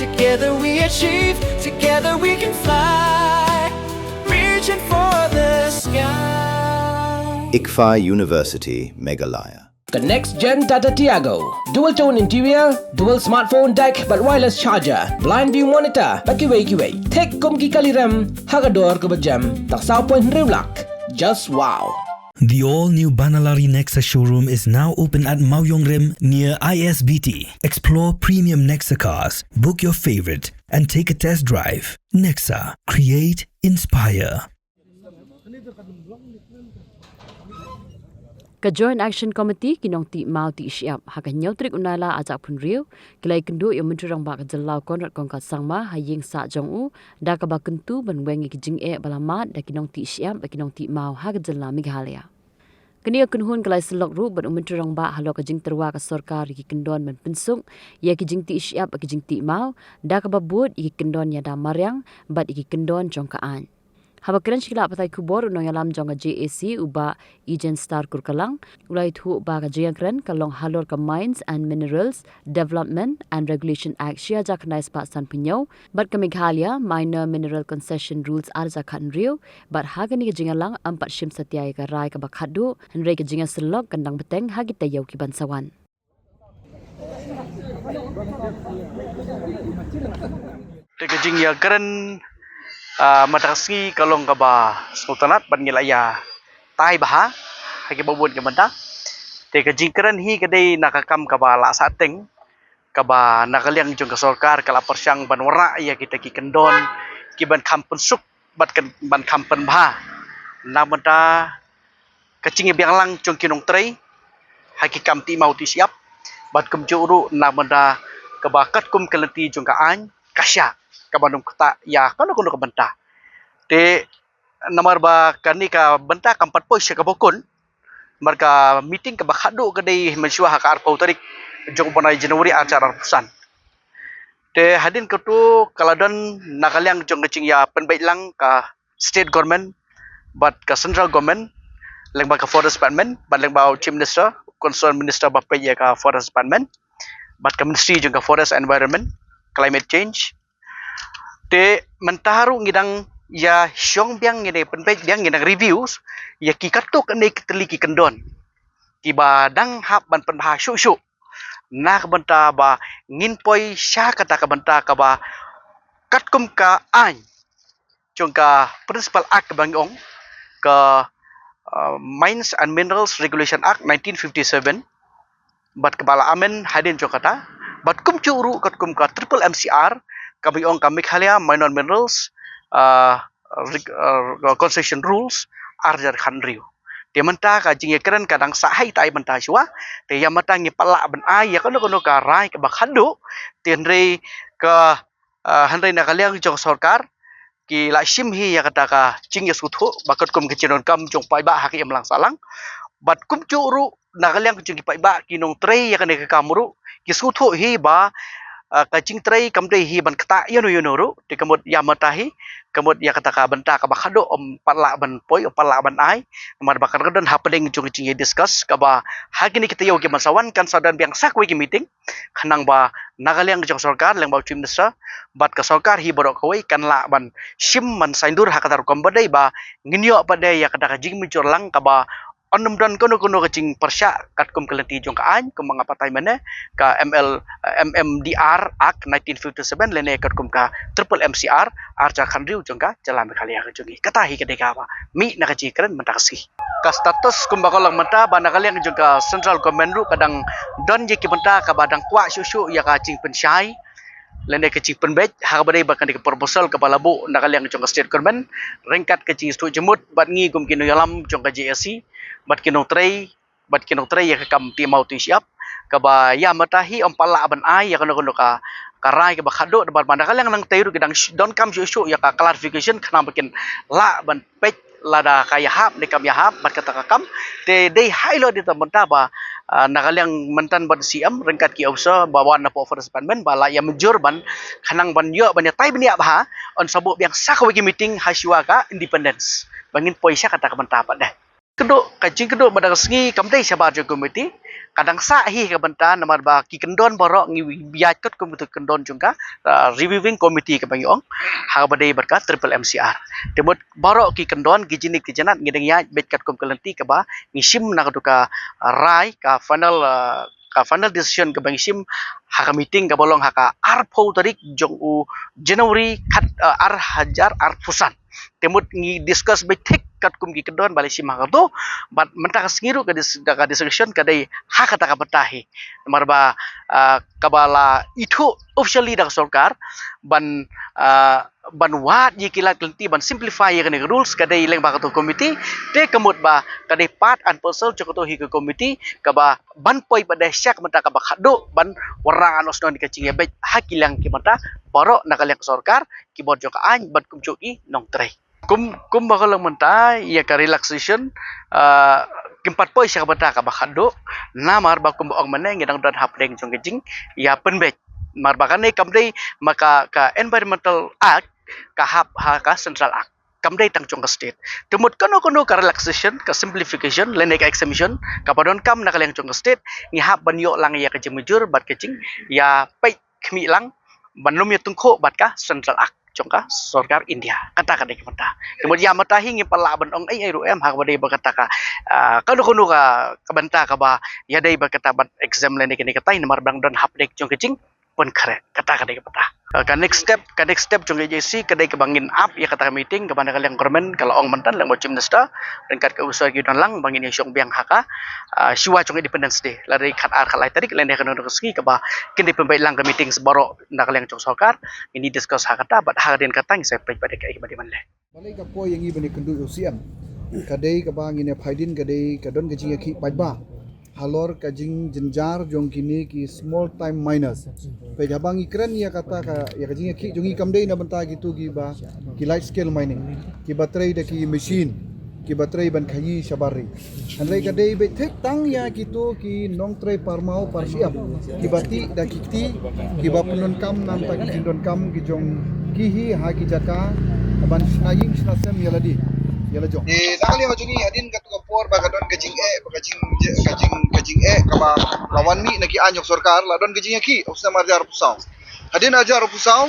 Together we achieve, together we can fly, reaching for the sky. ICFA University, Meghalaya. The next gen Tata Tiago. Dual tone interior, dual smartphone deck but wireless charger, blind view monitor, bakiway. Take kumki kaliram, hagador kubajam, taksaw point riulak. Just wow. The all-new Banalari Nexa showroom is now open at Mauyong Rim near ISBT. Explore premium Nexa cars, book your favorite, and take a test drive. Nexa. Create, inspire. Ka Joint Action Committee kinong ti mau ti siap hakan nyautrik unala ajak pun riu kilai kendu yang menturang bak jelau konrat kongkat sangma haying sa jong u da ka bakentu ban wengi kijing balamat da kinong ti siap da kinong ti mau hakan jela Meghalaya. Kenia kunhun kalai selok ru ban menturang bak halo ka jing terwa ka sarkar ki kendon ban pensung ya kijing ti siap ki jing ti mau da ka babut ki kendon ya da maryang bat ki kendon jongkaan. Haba keren shila patai kubor unong yalam jonga JAC uba Ijen Star Kurkalang ulai thu uba ka jayakren kalong halor ka Mines and Minerals Development and Regulation Act shia jakanais pa san pinyo bat ka Meghalaya Minor Mineral Concession Rules arja khan rio bat hagani ka jingalang ampat shim satyai ka rai ka bakhadu henre ka jinga selok kandang beteng hagi tayaw ki bansawan. Teka jing ya keren matasi kalong kaba sultanat ban ngilaya tai baha hagi babun ke menta te ka jingkran hi kadai nakakam kaba la sateng kaba nakaliang jong ka sarkar kala persyang ban wara ya kita ki kendon ki ban kampen suk bat kan ban kampen baha na menta kacing biang lang jong kinong trei hagi kam ti mau ti siap bat kum juru na menta kaba kat kum kelenti jong ka an kasya kabanum kata ya kalau kono kabenta te namar ba kani ka benta kampat poi se kabokon marka meeting ka bakhado kadai mensyua ka arpau tarik jong bonai Januari acara pusan te hadin ketu kaladan nakaliang jong ngecing ya penbait lang ka state government but ka central government leng ba ka forest department bat leng ba chief minister concerned minister ba pe ya ka forest department bat ka ministry jong ka forest environment climate change te mentaharu ngidang ya syong biang ngide penpej biang ngidang reviews ya ki katuk ne teliki kendon ki badang hap ban penha syu na ka benta ba ngin poi sya kata ka benta ka ba katkum ka an chung ka principal act bangong ka Mines and Minerals Regulation Act 1957 bat kepala amen hadin jokata bat kum churu katkum ka triple MCR kami ong kami Meghalaya Minor Minerals Concession Rules arjar khanriu dia menta ka jing keren kadang sahai tai menta siwa te ya mata ngi pala ben ai ya kono ka rai ka bakhadu tenre ka hanre na kaliang jong sarkar ki la sim hi ya kata ka jing ya suthu bakat kum kecinon kam jong pai ba haki emlang salang bat kum churu na kaliang jong pai ba kinong trei ya kane ka kamuru ki suthu hi ba kacing tray kamdei hi ban kata yono ru di kemud ya matahi kemud ya kata ka benta ka bakhado pala ban poi pala ban ai mar bakar dan happening jung jing discuss ka ba hagini kita yo ki masawan kan sadan biang sakwe ki meeting khanang ba nagaliang jong sarkar leng ba chief minister bat ka sarkar hi borok koi kan la ban sim man saindur hakatar kombadai ba nginyo padai ya kata ka jing micur lang ka ba onum dan kono kacing persya katkum kelenti jong ka an kum mangapatai mane ka MMDR Act 1957 lene katkum ka triple MCR arca khandriu jong ka jala Meghalaya ka jongi katahi kedeka ba mi na kaji keren mentasi ka status kum bakalang menta ba nakaliang jong ka central government ru kadang don je ki menta ka badang kwa susu ya ka cing pensyai lene kecing penbej habadai bahkan di proposal kepala bu nakaliang jong ka state government rengkat kecing stu jemut bat ngi kum kinu yalam jong ka JSC bat kinong tray ya kam ti mau ti siap ka ba ya matahi pala ban ai ya kono ka karai ka bakhado bar mandakal yang nang tayru gedang don kam syu ya ka clarification kana bikin la ban pej lada kaya hap ni kam ya hap bat kata kam te dei hailo di tamenta ba nakalyang mentan ban siam rengkat ki obsa bawa na po forest department bala ya menjur ban kanang ban yo ban ya tai benia bah on sabu yang sakwe meeting haswa ka independence bangin poisa kata ka menta apa dah keduk kajing keduk badang sengi kamdai sabar jo komiti kadang sa hi ka banta namar ba ki kendon borok ngi biat kot komiti kendon jungka reviewing committee ka bangi ong ha badai berka triple MCR temut borok ki kendon ki jinik ki janat ngideng ya bet kat kom kelenti ka ba ngisim na ka rai ka final decision ka bangi sim ha ka meeting ka bolong ha ka arpo tarik jong u Januari kat ar hajar ar pusan temut ngi discuss betik kat kum ki kedon balik si makato bat mentaka sengiru ka discussion kadai ha kata ka betahi marba kabala itu officially dak sarkar ban wat ye kila kelenti ban simplify ye kene rules kadai leng bakato committee te kemut ba kadai part and parcel jokoto hi ke committee kaba ban poi pada syak mentaka ba khado ban warang anos non dikacing ye bet hakilang ki mata borok nakaliak sarkar ki bot joka an ban kum joki nong trai kum bakal menta ya ka relaxation kimpat poi sia bata ka bakhado na mar ba kum ong meneng ngedang dan hapdeng jong kejing ya penbet mar bakane kamdei maka ka environmental act ka hap ha ka central act kamdei tang jong ka state temut kono ka relaxation ka simplification lene ka exemption ka padon kam na kaleng jong ka state ngi hap ban yo lang ya ka jemujur bat kejing ya pai khmi lang ban lum ya tungkho bat ka central act jongka sarkar India kata kadai kita kemudian mata hingi pala ban ong ai ru em ha badai berkata ka kanu ka kabanta ka ba ya dai berkata bat exam lene kini katai nomor bang don hapdek jong kecing pun kare kata kadai kita ka next step jong JC kadai ke bangin up ya kata meeting ke bandar yang government kalau ong mentan lang macam minister ringkat ke usaha gidan lang bangin yang syong biang haka siwa jong independence day lari kat ar kalai tadi lene kanu ski ke ba kini pembaik lang ke meeting sebaro nak yang jong sarkar ini discuss hakata bat hadirin katang saya pai pada kai badi manle balai ka po yang ibani kendu usiam kadai ka bangin ya phaidin kadai kadon ka jinga ki pajba halor ka jing jenjar jong kini ki small time miners pe jabang ikran ya kata ka ya ka jinga ki jongi kamdei na banta gitu ki ba ki large scale mining ki batrai da ki machine ki batrai ban khayi shabari andai kadai be thek tang ya gitu ki nong trai parmau parsiap ki bati da kiti ki bapunon kam nam ta ki jindon kam ki jong ki hi ha ki jaka ban snaying snasem yaladi yala jong nakali ma jungi adin katu kapor bagadon kajing kaba lawan mi naki anyok sarkar ladon kajing ki usna marjar pusau adin ajar pusau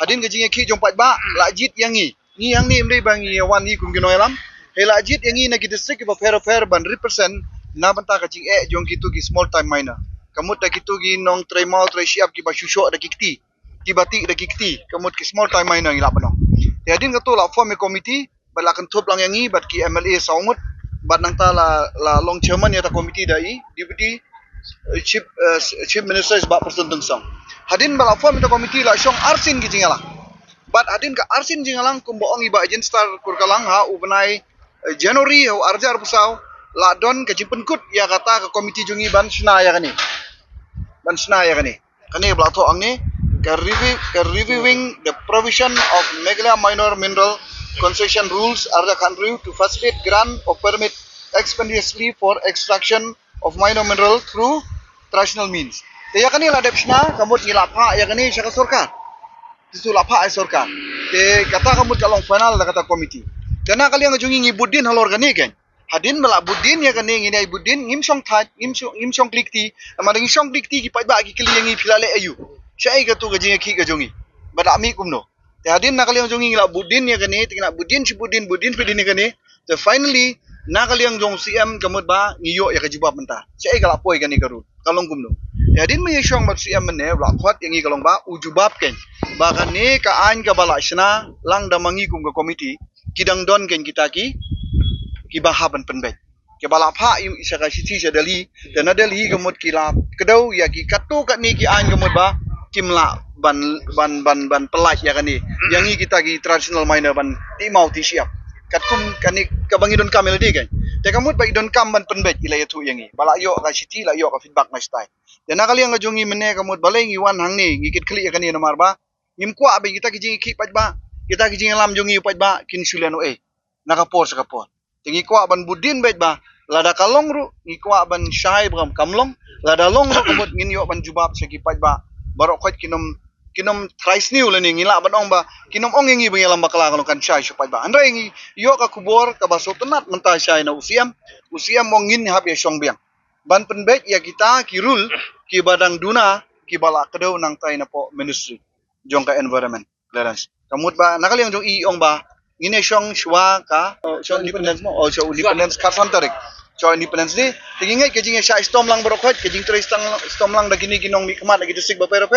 adin kajing ki jong patba lajit yangi ni yang ni mdei bangi wan ni kum ginoilam he lajit yangi naki district ba fair ban represent na banta kajing jong kitu ki small time miner kamut da kitu ki nong trai mau trai siap ki ba shusho da kikti ki batik da kikti kamut ki small time miner ngila banong adin katu la form committee bala kan top lang yangi bat ki MLA saumut bat nang ta la long chairman ya ta committee dai deputy chief minister is ba person tung song hadin bala form ta committee la song arsin gi jingala bat hadin ka arsin jingalang kum boong iba agent star kurkalang ha ubnai January ho arjar pusau la don ka jipenkut ya kata ka committee jungi ban sna ya kani kani bala to ang ni ka reviewing the provision of Meghalaya minor mineral concession rules are the country to facilitate grant of permit expeditiously for extraction of minor mineral through traditional means. Te yakani la depsna kamut ngilapha yakani syaka sarkar. Tisu lapha ai sarkar. Te kata kamut kalong final la kata committee. Karena kali yang jungi ngibudin halor gani kan. Hadin mala budin yakani nginai budin ngimsong thaj ngimsong klikti amada ngimsong klikti ki pajba ki kili yangi filale ayu. Syai gatu gajing ki gajungi. Badami kumno. Hadin nakali yang jongi ngila budin ya kani tingna budin pedin ya kani so finally nakali yang jong CM kamut ba ngiyo ya kajibab menta sai kala poi kani karu kalong kumno hadin me yong mat CM ne la khot yangi kalong ba ujubab ken ba kani ka an ka bala sna lang damangi kum ka committee kidang don ken kita ki bahaban penbet ke bala pha im isa ka siti sadali dan adali kamut kila kedau ya ki katu kat ni ki an kamut ba kimla ban pelat ya kani yangi kita ki traditional miner ban timau ti siap katum kani kabangi don kamel di kan te kamut ba idon kam ban penbet ila yatu yangi bala yo ka city la yo ka feedback na style dan nakali yang ngajongi mene kamut balai ngiwan hang ni ngikit kli ya kani nomar ba ngimkwa ba kita ki jingi ki pajba kita ki jingi lam jongi pajba kin sulano nakapor sakapor tingi kwa ban budin bet ba lada kalong ru ngikwa ban syai bram kamlong lada long ru kamut ngin yo ban jubab segi pajba barok khot kinom thrice new lening ngila ban ong ba kinom ong ngi bengelam bakala kalau kan syai supaya ba andra ngi yo ka kubor ka baso tenat menta syai na usiam mongin hab ya syong biang ban penbet ya kita kirul ki badang duna ki bala kedau nang tai na po ministry jong ka environment clearance kamut ba nakali yang jong i ong ba ngine syong shwa ka syong independence mo o syong independence ka santarik so independence ni tingingay kajing sa storm lang barokhat kajing tres storm lang dagini ginong mi kamat lagi desig ba pero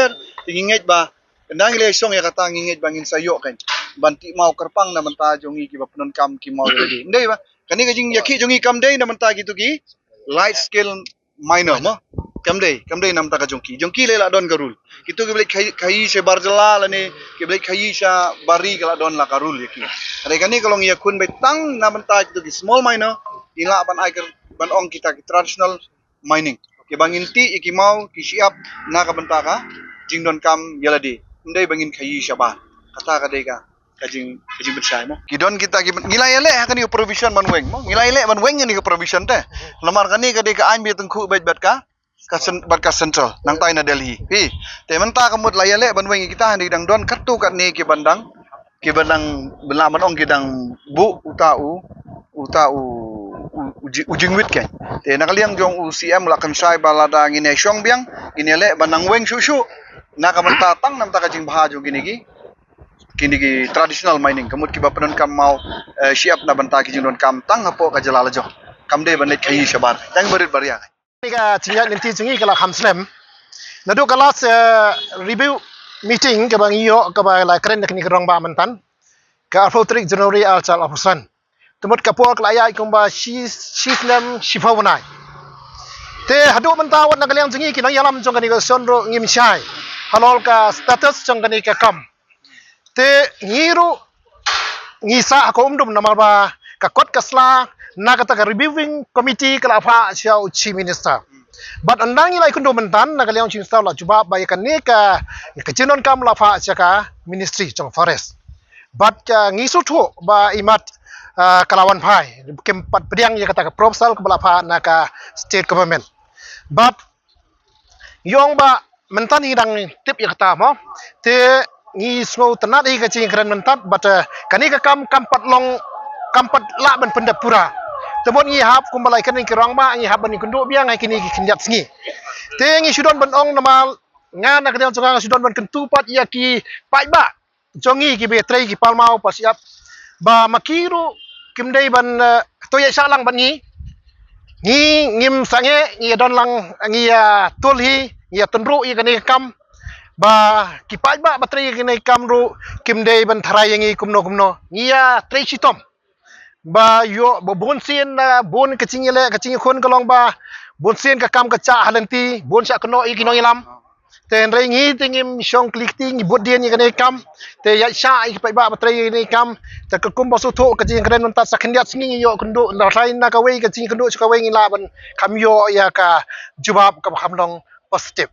tingingay ba kendang ile song ya kata ngingay bangin sayo kan banti mau kerpang na menta jongi ki ba penon kam ki mau lagi ndai ba kani kajing yaki jongi kam dei na menta gitu ki light skill minor mo kam dei nam ta ka jongki le la don garul gitu ki blek khai se barjala lani ki blek khai sa bari kala don la garul yaki ada kani kalau ngiyakun betang na menta gitu ki small minor ila ban aiker ban ong kita traditional mining ke bangin ti iki mau ki siap na ka bentaka jingdon kam yaladi ndai bangin khayi shaba kata ka dei ka kajing bersai mo kidon kita ngilai le kan ni provision man weng mo ngilai le man weng ni ka provision te lamar kan ni ka dei ka an bi tengku bet ka central nang tai na Delhi te menta kamut layale ban weng kita ni dang don katu kat ni ki bandang bela man ong kidang bu utau ujing wit kan te nakaliang jong UCM la kan sai balada ngine syong biang inele banang weng susu na kamenta tang nam ta kajing bahaju gini ki traditional mining kamut ki bapenon kam mau siap na banta ki jingdon kam tang hapo ka jalala jo kam de banet khayi shabar tang berit baria ka chinga ninti chingi kala khamslem nadu kala review meeting ka bang iyo ka ba la kren kni rong ba mantan ka afotrik January al chal afusan tumut kapol klaya ikumba shisnem shifawnai te hadu mentawat nagaliang jingi kinang yalam jong kani ko sonro ngim shai halol ka status jong kani ka kam te ngiru ngisa ako umdum namal ba ka kot kasla nakata ka reviewing committee kala pha chiao chi minister but andang ilai kundo mentan nagaliang chin staw la juba ba yakan ne ka jinon kam la pha chaka ministry jong forest but ngisu thu ba imat kalawan phai kempat pediang ya kata proposal ke belapa naka state government but yong ba mentan hidang tip ya kata mo te ngi snow tenat i kacing keren mentat but kani ka kampat la ban pendapura temon ngi hap kumbalai kan ki rong ba ngi hap ban kundu biang ngai kini kinjat sngi te ngi sudon ban ong namal ngan nak dia jonga sudon ban kentu pat ya ki pai ba jongi ki betrei ki palmau pasiap ba makiru kimdei ban toya salang ban ngi ngim sange ngi don lang ngi tulhi ngi tenru i kani kam ba kipai ba batri kani kam ru kimdei ban tharai ngi kumno ngi trei sitom ba yo bon sin bon kacing khon kalong ba bon sin ka kam ka cha halanti bon sa kno i kinong ilam ten rei ngi tingim syong klikti ngi bodien ngi kani kam te ya sha i pai ba batri ngi kam ta ka kum basu tho kacing kren mentat sakhendiat sngi yo kundu na rain na ka wei kacing kundu ka wei ngi laban kam yo ya ka jubab ka hamdong positif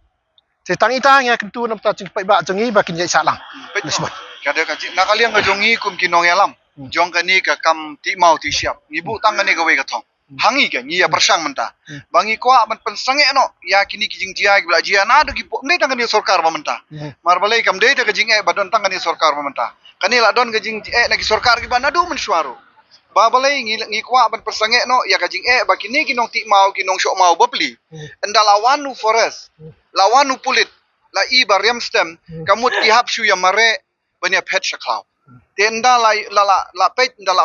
te tangi tang ya kuntu nam ta cing pai ba jongi ba kin ya sa lang nisbat kada ka nakaliang ka jongi kum kinong yalam jong kani ka kam ti mau ti siap ibu tang kani ka wei ka thong hangi ka ngi ya persang menta bangi kwa ban pensange no ya kini kijing jia gila jia na do ki ndai tang kani sarkar ba menta marbalai kam dei ta ka jing badon tang kani sarkar ba menta kani la don ka jing lagi sarkar ki ba na do men suaro ba balai ngi kwa ban pensange no ya ka jing ba kini kinong ti mau kinong syok mau bapli endalawanu forest lawanu pulit la i bariam stem kamut ki hap shu ya mare banya pet shaklau tenda la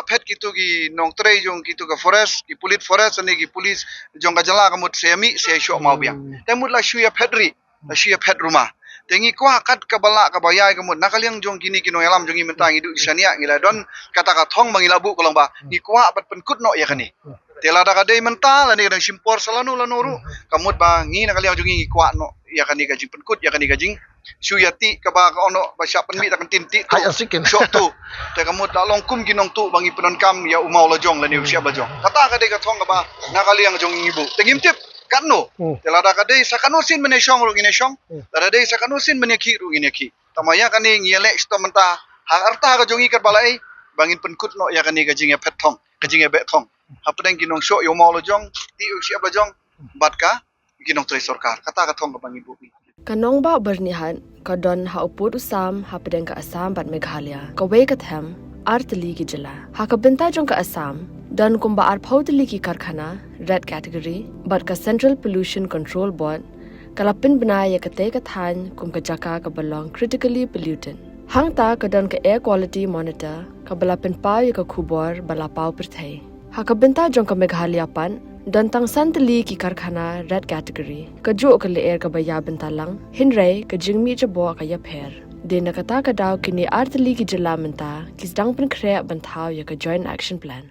pet gitu ki nong trei jong gitu ka forest ki pulit forest ani ki pulis jong ka jala kamut semi se syok mau biang temut la shu ya pedri la shu ya pet rumah tengi kwa kat ka bala ka bayai kamut nakaliang jong kini kino yalam jongi mentang idu isania ngila don kata ka thong mangila bu kolong ba ni kwa bat penkut no ya kani tela da ka dei mental ani kadang simpor salanu lanuru kamut ba ngi nakaliang jongi kwa no ya kani ka jing penkut ya kani ka jing suyati ka ba ka ono ba sya penmi ta kan tinti hai asikin syok tu te kamut da longkum kinong tu bangi penon kam ya umau la jong la ni usia ba jong kata ka dei ka thong ka ba nakaliang jongi ibu tengim tip kanno telada kadai sakanusin mene syong ru ngine syong tada dei sakanusin mene ki ru ngine ki tamaya kani ngiele sto menta hang arta ka jongi kat balai bangin penkut no ya kani ka jinge pet thong ka jinge be thong hapdeng kinong syok yo mau lo jong ti usia ba jong bat ka kinong tre sarkar kata ka thong ka bangi bu Kanong ba bernihan kadon ha upod usam ha pedeng ka Assam bat Meghalaya ka we ka them artli ki jala ha ka benta jong ka Assam dan kumba ar phautli ki karkhana red category bat ka Central Pollution Control Board kalapin banaya ka te ka than kum ka jaka ka belong critically pollutant hang ta ka don ka air quality monitor ka balapin pa ya ka khubor bala pau perthai ha ka benta jong ka Meghalaya pan dan tang santali ki karkhana red category ka jo ka le air ka baya benta lang hinre ka jingmi cha bo ka ya pher de na ka ta ka daw kini artli ki jala menta kis dang pen khre banthaw ya ka joint action plan